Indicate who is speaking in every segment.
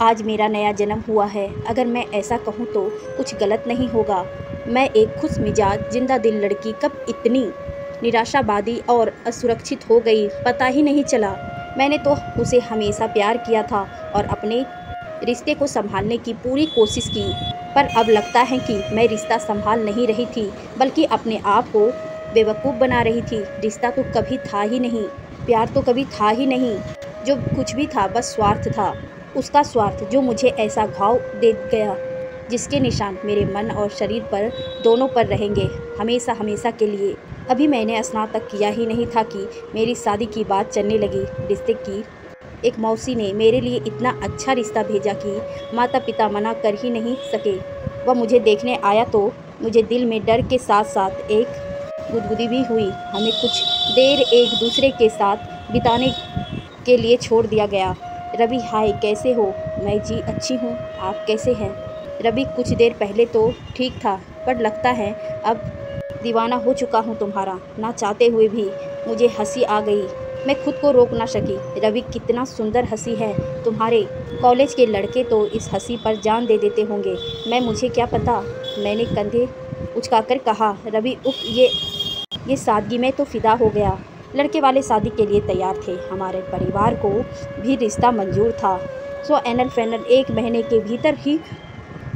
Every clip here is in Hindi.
Speaker 1: आज मेरा नया जन्म हुआ है। अगर मैं ऐसा कहूँ तो कुछ गलत नहीं होगा। मैं एक खुश मिजाज जिंदा दिल लड़की कब इतनी निराशावादी और असुरक्षित हो गई पता ही नहीं चला। मैंने तो उसे हमेशा प्यार किया था और अपने रिश्ते को संभालने की पूरी कोशिश की, पर अब लगता है कि मैं रिश्ता संभाल नहीं रही थी बल्कि अपने आप को बेवकूफ़ बना रही थी। रिश्ता तो कभी था ही नहीं, प्यार तो कभी था ही नहीं। जो कुछ भी था बस स्वार्थ था। उसका स्वार्थ जो मुझे ऐसा घाव दे गया जिसके निशान मेरे मन और शरीर पर दोनों पर रहेंगे हमेशा हमेशा के लिए। अभी मैंने स्नातक किया ही नहीं था कि मेरी शादी की बात चलने लगी। रिश्ते की एक मौसी ने मेरे लिए इतना अच्छा रिश्ता भेजा कि माता पिता मना कर ही नहीं सके। वह मुझे देखने आया तो मुझे दिल में डर के साथ साथ एक गुदगुदी भी हुई। हमें कुछ देर एक दूसरे के साथ बिताने के लिए छोड़ दिया गया। रवि, हाय, कैसे हो? मैं जी अच्छी हूँ, आप कैसे हैं? रवि, कुछ देर पहले तो ठीक था पर लगता है अब दीवाना हो चुका हूँ तुम्हारा। ना चाहते हुए भी मुझे हंसी आ गई। मैं खुद को रोक ना सकी। रवि, कितना सुंदर हंसी है तुम्हारे। कॉलेज के लड़के तो इस हंसी पर जान दे देते होंगे। मुझे क्या पता, मैंने कंधे उचकाकर कहा। रवि, उफ, ये सादगी में तो फिदा हो गया। लड़के वाले शादी के लिए तैयार थे। हमारे परिवार को भी रिश्ता मंजूर था। सो एनल फैनल 1 महीने के भीतर ही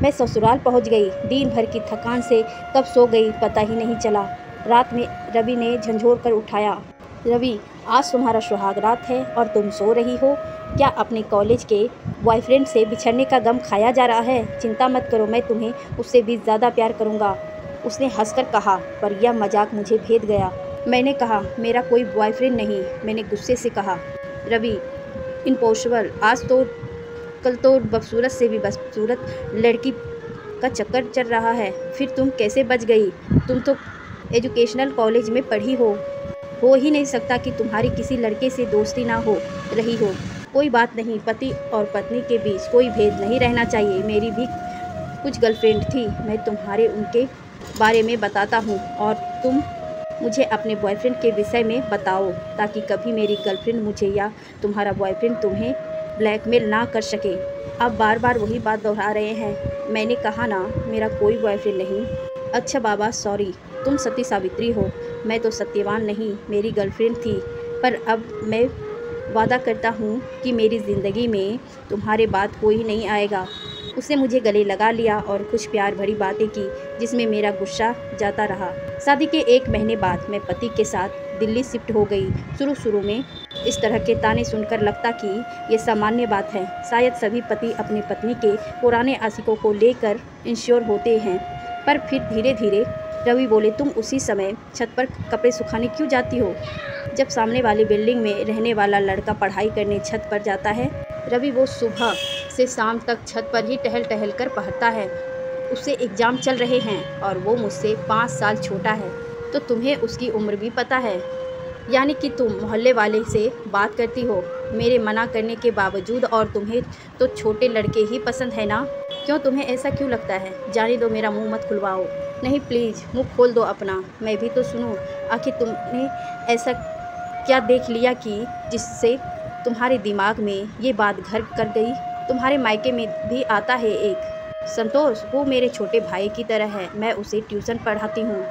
Speaker 1: मैं ससुराल पहुंच गई। दिन भर की थकान से कब सो गई पता ही नहीं चला। रात में रवि ने झंझोर कर उठाया। रवि, आज तुम्हारा सुहाग रात है और तुम सो रही हो। क्या अपने कॉलेज के बॉयफ्रेंड से बिछड़ने का गम खाया जा रहा है? चिंता मत करो, मैं तुम्हें उससे भी ज़्यादा प्यार करूँगा। उसने हंसकर कहा, पर यह मजाक मुझे भेद गया। मैंने कहा, मेरा कोई बॉयफ्रेंड नहीं। मैंने गुस्से से कहा। रवि, इम्पॉसिबल। आज तो कल तो बदसूरत से भी बदसूरत लड़की का चक्कर चल रहा है। फिर तुम कैसे बच गई? तुम तो एजुकेशनल कॉलेज में पढ़ी हो ही नहीं सकता कि तुम्हारी किसी लड़के से दोस्ती ना हो रही हो। कोई बात नहीं, पति और पत्नी के बीच कोई भेद नहीं रहना चाहिए। मेरी भी कुछ गर्लफ्रेंड थी, मैं तुम्हारे उनके बारे में बताता हूँ और तुम मुझे अपने बॉयफ्रेंड के विषय में बताओ ताकि कभी मेरी गर्लफ्रेंड मुझे या तुम्हारा बॉयफ्रेंड तुम्हें ब्लैकमेल ना कर सके। आप बार बार वही बात दोहरा रहे हैं। मैंने कहा ना, मेरा कोई बॉयफ्रेंड नहीं। अच्छा बाबा, सॉरी, तुम सती सावित्री हो। मैं तो सत्यवान नहीं, मेरी गर्लफ्रेंड थी। पर अब मैं वादा करता हूँ कि मेरी ज़िंदगी में तुम्हारे बाद कोई नहीं आएगा। उसने मुझे गले लगा लिया और कुछ प्यार भरी बातें की जिसमें मेरा गुस्सा जाता रहा। शादी के 1 महीने बाद मैं पति के साथ दिल्ली शिफ्ट हो गई। शुरू में इस तरह के ताने सुनकर लगता कि ये सामान्य बात है। शायद सभी पति अपनी पत्नी के पुराने आशिकों को लेकर इंश्योर होते हैं, पर फिर धीरे धीरे रवि बोले, तुम उसी समय छत पर कपड़े सुखाने क्यों जाती हो जब सामने वाली बिल्डिंग में रहने वाला लड़का पढ़ाई करने छत पर जाता है? रवि, वो सुबह से शाम तक छत पर ही टहल टहल कर पढ़ता है। उससे एग्ज़ाम चल रहे हैं और वो मुझसे 5 साल छोटा है। तो तुम्हें उसकी उम्र भी पता है? यानी कि तुम मोहल्ले वाले से बात करती हो मेरे मना करने के बावजूद, और तुम्हें तो छोटे लड़के ही पसंद है ना? क्यों, तुम्हें ऐसा क्यों लगता है? जाने दो, मेरा मुंह मत खुलवाओ। नहीं प्लीज़, मुंह खोल दो अपना, मैं भी तो सुनूं। आखिर तुमने ऐसा क्या देख लिया कि जिससे तुम्हारे दिमाग में ये बात घर कर गई? तुम्हारे मायके में भी आता है एक संतोष, वो मेरे छोटे भाई की तरह है। मैं उसे ट्यूशन पढ़ाती हूँ।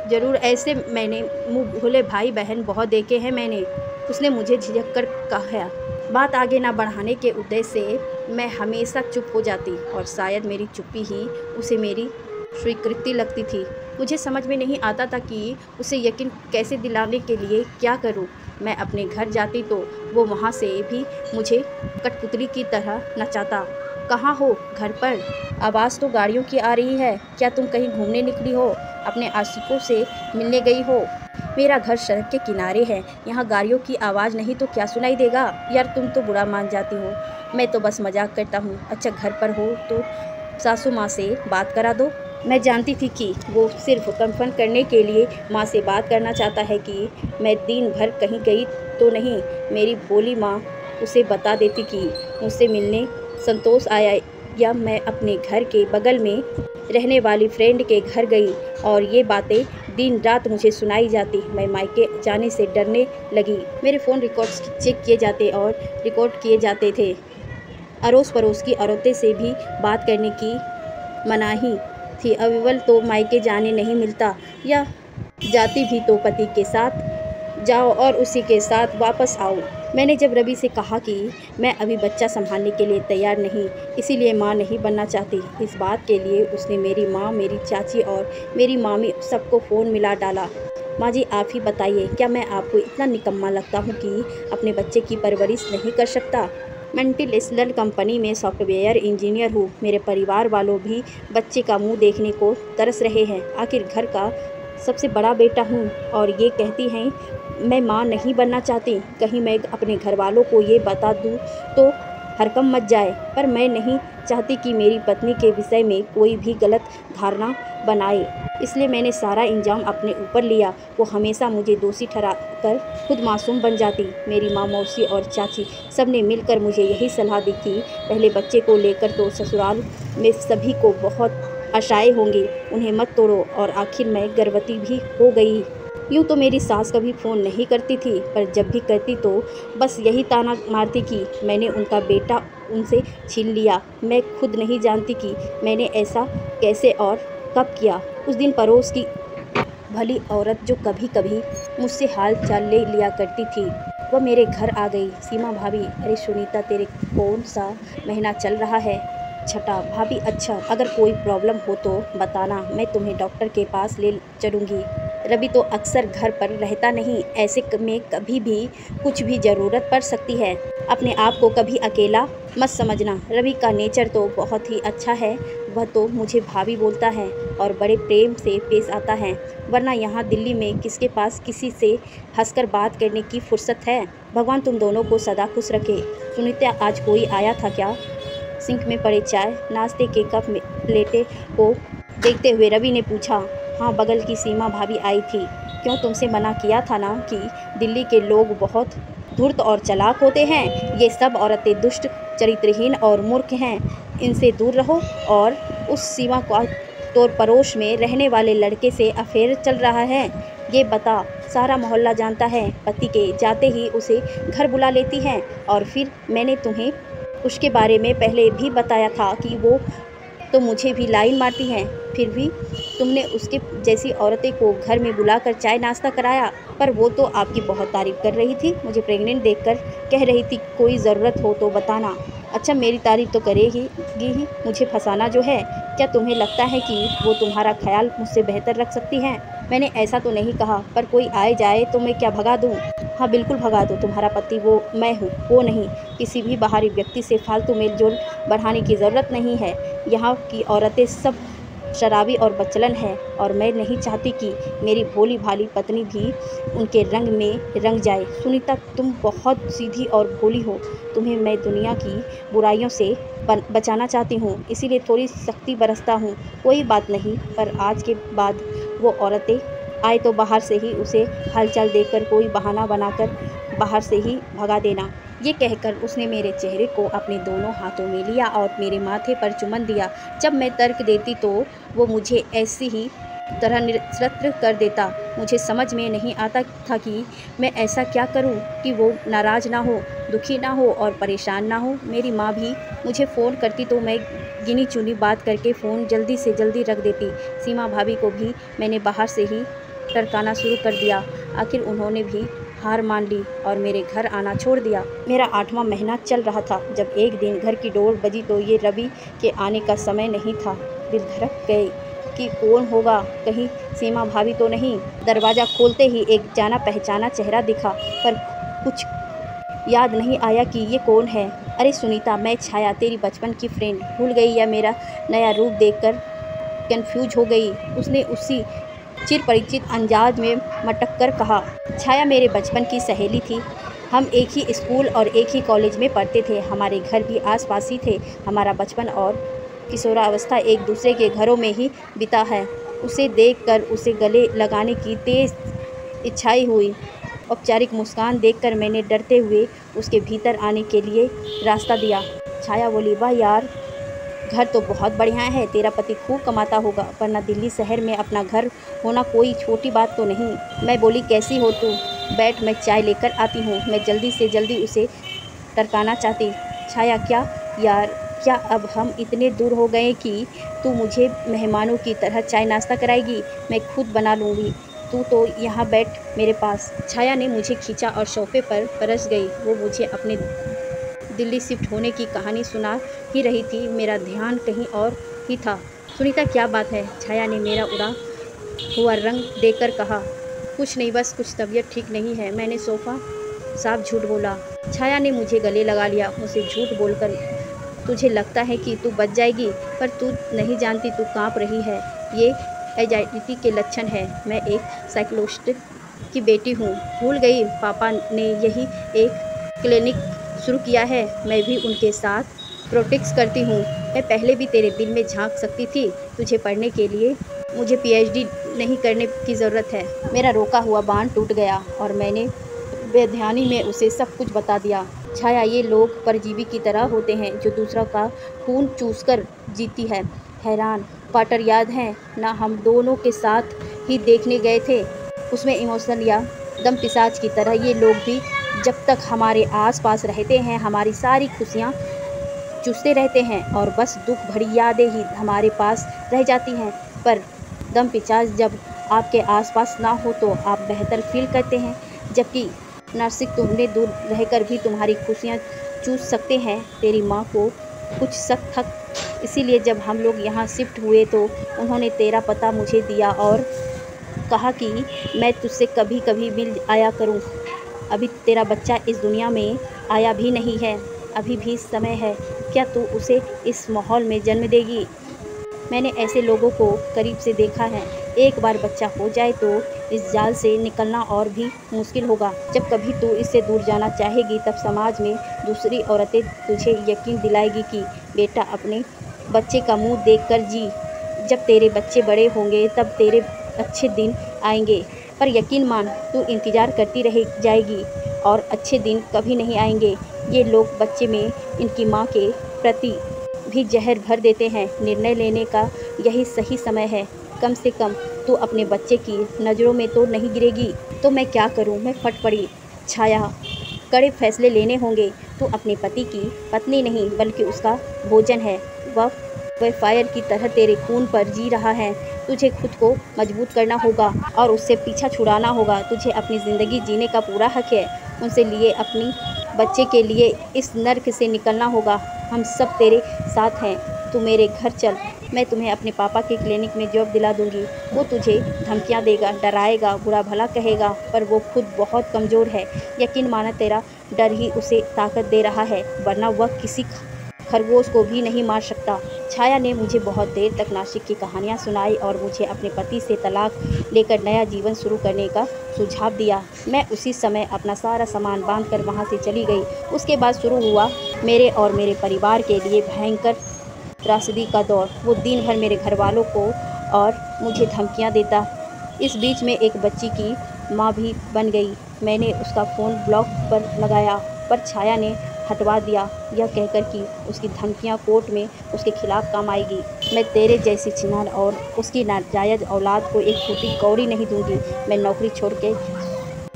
Speaker 1: ज़रूर, ऐसे मैंने मुँह भोले भाई बहन बहुत देखे हैं मैंने। उसने मुझे झिझक कर कहा। बात आगे ना बढ़ाने के उद्देश्य से मैं हमेशा चुप हो जाती और शायद मेरी चुप्पी ही उसे मेरी स्वीकृति लगती थी। मुझे समझ में नहीं आता था कि उसे यकीन कैसे दिलाने के लिए क्या करूं। मैं अपने घर जाती तो वो वहाँ से भी मुझे कठपुतली की तरह नचाता। कहाँ हो? घर पर। आवाज़ तो गाड़ियों की आ रही है। क्या तुम कहीं घूमने निकली हो? अपने आशिकों से मिलने गई हो? मेरा घर सड़क के किनारे है, यहाँ गाड़ियों की आवाज़ नहीं तो क्या सुनाई देगा? यार, तुम तो बुरा मान जाती हो। मैं तो बस मजाक करता हूँ। अच्छा, घर पर हो तो सासू माँ से बात करा दो। मैं जानती थी कि वो सिर्फ कंफर्म करने के लिए माँ से बात करना चाहता है कि मैं दिन भर कहीं गई तो नहीं। मेरी भोली माँ उसे बता देती कि मुझसे मिलने संतोष आया या मैं अपने घर के बगल में रहने वाली फ्रेंड के घर गई, और ये बातें दिन रात मुझे सुनाई जाती। मैं मायके जाने से डरने लगी। मेरे फ़ोन रिकॉर्ड्स चेक किए जाते और रिकॉर्ड किए जाते थे। अड़ोस पड़ोस की औरतें से भी बात करने की मनाही थी। अव्वल तो मायके जाने नहीं मिलता, या जाती भी तो पति के साथ जाओ और उसी के साथ वापस आओ। मैंने जब रवि से कहा कि मैं अभी बच्चा संभालने के लिए तैयार नहीं, इसीलिए माँ नहीं बनना चाहती, इस बात के लिए उसने मेरी माँ, मेरी चाची और मेरी मामी सबको फ़ोन मिला डाला। माँ जी, आप ही बताइए, क्या मैं आपको इतना निकम्मा लगता हूँ कि अपने बच्चे की परवरिश नहीं कर सकता? मल्टीनेशनल कंपनी में सॉफ्टवेयर इंजीनियर हूँ। मेरे परिवार वालों भी बच्चे का मुंह देखने को तरस रहे हैं। आखिर घर का सबसे बड़ा बेटा हूँ और ये कहती हैं मैं माँ नहीं बनना चाहती। कहीं मैं अपने घर वालों को ये बता दूँ तो हरकम मच जाए, पर मैं नहीं चाहती कि मेरी पत्नी के विषय में कोई भी गलत धारणा बनाए, इसलिए मैंने सारा इंजाम अपने ऊपर लिया। वो हमेशा मुझे दोषी ठहरा कर खुद मासूम बन जाती। मेरी माँ, मौसी और चाची सब ने मिलकर मुझे यही सलाह दी कि पहले बच्चे को लेकर तो ससुराल में सभी को बहुत आशाएं होंगी, उन्हें मत तोड़ो। और आखिर मैं गर्भवती भी हो गई। यूँ तो मेरी सास कभी फ़ोन नहीं करती थी, पर जब भी करती तो बस यही ताना मारती कि मैंने उनका बेटा उनसे छीन लिया। मैं खुद नहीं जानती कि मैंने ऐसा कैसे और कब किया। उस दिन पड़ोस की भली औरत जो कभी कभी मुझसे हाल चाल ले लिया करती थी, वह मेरे घर आ गई। सीमा भाभी, अरे सुनीता, तेरे कौन सा महीना चल रहा है? छठा। भाभी, अच्छा, अगर कोई प्रॉब्लम हो तो बताना, मैं तुम्हें डॉक्टर के पास ले चलूँगी। रवि तो अक्सर घर पर रहता नहीं, ऐसे में कभी भी कुछ भी ज़रूरत पड़ सकती है। अपने आप को कभी अकेला मत समझना। रवि का नेचर तो बहुत ही अच्छा है, वह तो मुझे भाभी बोलता है और बड़े प्रेम से पेश आता है, वरना यहाँ दिल्ली में किसके पास किसी से हंसकर बात करने की फुर्सत है। भगवान तुम दोनों को सदा खुश रखे। सुनीता, आज कोई आया था क्या? सिंक में पड़े चाय, नाश्ते के कप में प्लेटें को देखते हुए रवि ने पूछा। हाँ, बगल की सीमा भाभी आई थी। क्यों, तुमसे मना किया था ना कि दिल्ली के लोग बहुत धूर्त और चालाक होते हैं। ये सब औरतें दुष्ट, चरित्रहीन और मूर्ख हैं, इनसे दूर रहो। और उस सीमा का तो पड़ोस में रहने वाले लड़के से अफेयर चल रहा है, ये बता। सारा मोहल्ला जानता है। पति के जाते ही उसे घर बुला लेती हैं, और फिर मैंने तुम्हें उसके बारे में पहले भी बताया था कि वो तो मुझे भी लाइन मारती हैं, फिर भी तुमने उसके जैसी औरतें को घर में बुलाकर चाय नाश्ता कराया। पर वो तो आपकी बहुत तारीफ़ कर रही थी, मुझे प्रेग्नेंट देखकर कह रही थी कोई ज़रूरत हो तो बताना। अच्छा, मेरी तारीफ़ तो करेगी ही, मुझे फंसाना जो है। क्या तुम्हें लगता है कि वो तुम्हारा ख्याल मुझसे बेहतर रख सकती हैं? मैंने ऐसा तो नहीं कहा, पर कोई आए जाए तो मैं क्या भगा दूँ? हाँ, बिल्कुल भगा दो। तुम्हारा पति वो मैं हूँ, वो नहीं। किसी भी बाहरी व्यक्ति से फालतू मेलजोल बढ़ाने की ज़रूरत नहीं है। यहाँ की औरतें सब शराबी और बचलन है, और मैं नहीं चाहती कि मेरी भोली भाली पत्नी भी उनके रंग में रंग जाए। सुनीता, तुम बहुत सीधी और भोली हो। तुम्हें मैं दुनिया की बुराइयों से बचाना चाहती हूँ, इसीलिए थोड़ी सख्ती बरसता हूँ। कोई बात नहीं, पर आज के बाद वो औरतें आए तो बाहर से ही उसे हालचाल देकर कोई बहाना बनाकर बाहर से ही भगा देना। ये कहकर उसने मेरे चेहरे को अपने दोनों हाथों में लिया और मेरे माथे पर चुम्बन दिया। जब मैं तर्क देती तो वो मुझे ऐसी ही तरह निरस्त्र कर देता। मुझे समझ में नहीं आता था कि मैं ऐसा क्या करूं कि वो नाराज़ ना हो, दुखी ना हो और परेशान ना हो। मेरी माँ भी मुझे फ़ोन करती तो मैं गिनी चुनी बात करके फ़ोन जल्दी से जल्दी रख देती। सीमा भाभी को भी मैंने बाहर से ही टरकाना शुरू कर दिया। आखिर उन्होंने भी हार मान ली और मेरे घर आना छोड़ दिया। मेरा 8वां महीना चल रहा था जब एक दिन घर की डोर बजी तो ये रवि के आने का समय नहीं था। दिल धड़क गए कि कौन होगा, कहीं सीमा भाभी तो नहीं। दरवाज़ा खोलते ही एक जाना पहचाना चेहरा दिखा, पर कुछ याद नहीं आया कि ये कौन है। अरे सुनीता, मैं छाया, तेरी बचपन की फ्रेंड। भूल गई या मेरा नया रूप देखकर कन्फ्यूज हो गई? उसने उसी चिर परिचित अंदाज में मटक कर कहा। छाया मेरे बचपन की सहेली थी। हम एक ही स्कूल और एक ही कॉलेज में पढ़ते थे। हमारे घर भी आसपास ही थे। हमारा बचपन और किशोरावस्था एक दूसरे के घरों में ही बीता है। उसे देखकर उसे गले लगाने की तेज़ इच्छाई हुई। औपचारिक मुस्कान देखकर मैंने डरते हुए उसके भीतर आने के लिए रास्ता दिया। छाया बोली, वाह यार, घर तो बहुत बढ़िया है। तेरा पति खूब कमाता होगा, वरना दिल्ली शहर में अपना घर होना कोई छोटी बात तो नहीं। मैं बोली, कैसी हो तू? बैठ, मैं चाय लेकर आती हूँ। मैं जल्दी से जल्दी उसे टरकाना चाहती। छाया, क्या यार, क्या अब हम इतने दूर हो गए कि तू मुझे मेहमानों की तरह चाय नाश्ता कराएगी? मैं खुद बना लूँगी, तू तो यहाँ बैठ मेरे पास। छाया ने मुझे खींचा और सोफे पर परस गई। वो मुझे अपने दिल्ली शिफ्ट होने की कहानी सुना ही रही थी, मेरा ध्यान कहीं और ही था। सुनीता, क्या बात है? छाया ने मेरा उड़ा हुआ रंग देखकर कहा। कुछ नहीं, बस कुछ तबीयत ठीक नहीं है। मैंने सोफा साफ झूठ बोला। छाया ने मुझे गले लगा लिया। मुझसे झूठ बोलकर तुझे लगता है कि तू बच जाएगी, पर तू नहीं जानती तू कांप रही है। ये एंजाइटी के लक्षण है। मैं एक साइकोलॉजिस्ट की बेटी हूँ, भूल गई? पापा ने यही एक क्लिनिक शुरू किया है। मैं भी उनके साथ प्रोटेक्ट करती हूँ। मैं पहले भी तेरे दिल में झांक सकती थी तुझे पढ़ने के लिए। मुझे पीएचडी नहीं करने की ज़रूरत है। मेरा रोका हुआ बाण टूट गया और मैंने बेध्यानी में उसे सब कुछ बता दिया। छाया, ये लोग परजीवी की तरह होते हैं जो दूसरों का खून चूसकर जीती है। हैरान क्वार्टर याद है ना, हम दोनों के साथ ही देखने गए थे। उसमें इमोशनल या दम पिशाच की तरह ये लोग भी जब तक हमारे आसपास रहते हैं हमारी सारी खुशियाँ चूसते रहते हैं और बस दुख भरी यादें ही हमारे पास रह जाती हैं। पर दम पिशाच जब आपके आसपास ना हो तो आप बेहतर फील करते हैं, जबकि नासिक तुमने दूर रहकर भी तुम्हारी खुशियाँ चूस सकते हैं। तेरी माँ को कुछ शक था, इसीलिए जब हम लोग यहाँ शिफ्ट हुए तो उन्होंने तेरा पता मुझे दिया और कहा कि मैं तुझसे कभी कभी मिल आया करूँ। अभी तेरा बच्चा इस दुनिया में आया भी नहीं है, अभी भी समय है। क्या तू उसे इस माहौल में जन्म देगी? मैंने ऐसे लोगों को करीब से देखा है। एक बार बच्चा हो जाए तो इस जाल से निकलना और भी मुश्किल होगा। जब कभी तू इससे दूर जाना चाहेगी तब समाज में दूसरी औरतें तुझे यकीन दिलाएगी कि बेटा अपने बच्चे का मुंह देखकर जी। जब तेरे बच्चे बड़े होंगे तब तेरे अच्छे दिन आएंगे। पर यकीन मान, तू इंतज़ार करती रह जाएगी और अच्छे दिन कभी नहीं आएंगे। ये लोग बच्चे में इनकी माँ के प्रति भी जहर भर देते हैं। निर्णय लेने का यही सही समय है। कम से कम तू अपने बच्चे की नज़रों में तो नहीं गिरेगी। तो मैं क्या करूं? मैं फट पड़ी। छाया, कड़े फैसले लेने होंगे। तू अपने पति की पत्नी नहीं बल्कि उसका भोजन है। वह फायर की तरह तेरे खून पर जी रहा है। तुझे खुद को मजबूत करना होगा और उससे पीछा छुड़ाना होगा। तुझे अपनी ज़िंदगी जीने का पूरा हक है। उनसे लिए अपनी बच्चे के लिए इस नर्क से निकलना होगा। हम सब तेरे साथ हैं। तू मेरे घर चल, मैं तुम्हें अपने पापा के क्लिनिक में जॉब दिला दूंगी। वो तुझे धमकियां देगा, डराएगा, बुरा भला कहेगा, पर वो खुद बहुत कमज़ोर है। यकीन माना, तेरा डर ही उसे ताकत दे रहा है, वरना वह किसी खरगोश को भी नहीं मार सकता। छाया ने मुझे बहुत देर तक नासिक की कहानियाँ सुनाई और मुझे अपने पति से तलाक लेकर नया जीवन शुरू करने का सुझाव दिया। मैं उसी समय अपना सारा सामान बांधकर वहाँ से चली गई। उसके बाद शुरू हुआ मेरे और मेरे परिवार के लिए भयंकर त्रासदी का दौर। वो दिन भर मेरे घर वालों को और मुझे धमकियाँ देता। इस बीच में एक बच्ची की माँ भी बन गई। मैंने उसका फ़ोन ब्लॉक पर लगाया, पर छाया ने हटवा दिया, यह कहकर कि उसकी धमकियां कोर्ट में उसके खिलाफ काम आएगी। मैं तेरे जैसी छिनार और उसकी नाजायज़ औलाद को एक फूटी कौड़ी नहीं दूंगी। मैं नौकरी छोड़ के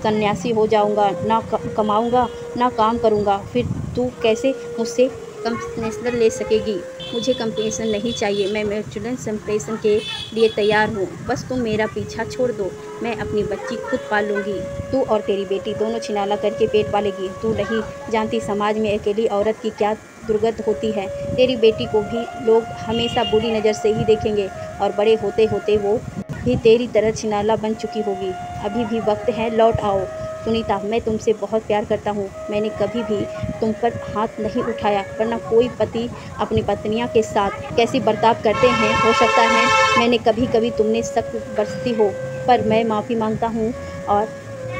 Speaker 1: सन्यासी हो जाऊंगा, ना कमाऊंगा ना काम करूंगा। फिर तू कैसे मुझसे कंपनसेशन ले सकेगी? मुझे कंपनसेशन नहीं चाहिए। मैं म्यूचुअल सेपरेशन के लिए तैयार हूँ। बस तुम मेरा पीछा छोड़ दो, मैं अपनी बच्ची खुद पाल लूँगी। तू और तेरी बेटी दोनों छिनाला करके पेट पालेगी। तू नहीं जानती समाज में अकेली औरत की क्या दुर्गत होती है। तेरी बेटी को भी लोग हमेशा बुरी नज़र से ही देखेंगे और बड़े होते होते वो भी तेरी तरह छिनाला बन चुकी होगी। अभी भी वक्त है, लौट आओ। सुनीता, मैं तुमसे बहुत प्यार करता हूँ। मैंने कभी भी तुम पर हाथ नहीं उठाया, वरना कोई पति अपनी पत्नियाँ के साथ कैसी बर्ताव करते हैं। हो सकता है मैंने कभी कभी तुमने सख्त बरसती हो, पर मैं माफ़ी मांगता हूँ और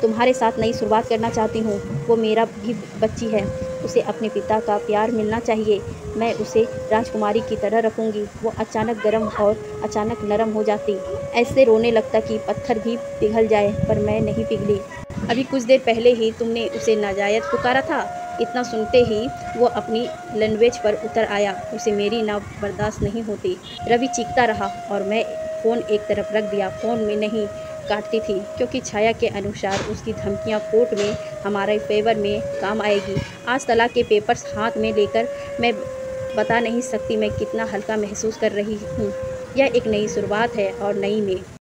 Speaker 1: तुम्हारे साथ नई शुरुआत करना चाहती हूँ। वो मेरा भी बच्ची है, उसे अपने पिता का प्यार मिलना चाहिए। मैं उसे राजकुमारी की तरह रखूँगी। वो अचानक गर्म और अचानक नरम हो जाती, ऐसे रोने लगता कि पत्थर भी पिघल जाए, पर मैं नहीं पिघली। अभी कुछ देर पहले ही तुमने उसे नाजायज़ पुकारा था। इतना सुनते ही वो अपनी लैंग्वेज पर उतर आया। उसे मेरी ना बर्दाश्त नहीं होती। रवि चीखता रहा और मैं फ़ोन एक तरफ रख दिया। फ़ोन में नहीं काटती थी, क्योंकि छाया के अनुसार उसकी धमकियां कोर्ट में हमारे फेवर में काम आएगी। आज तलाक के पेपर्स हाथ में लेकर मैं बता नहीं सकती मैं कितना हल्का महसूस कर रही हूँ। यह एक नई शुरुआत है और नई में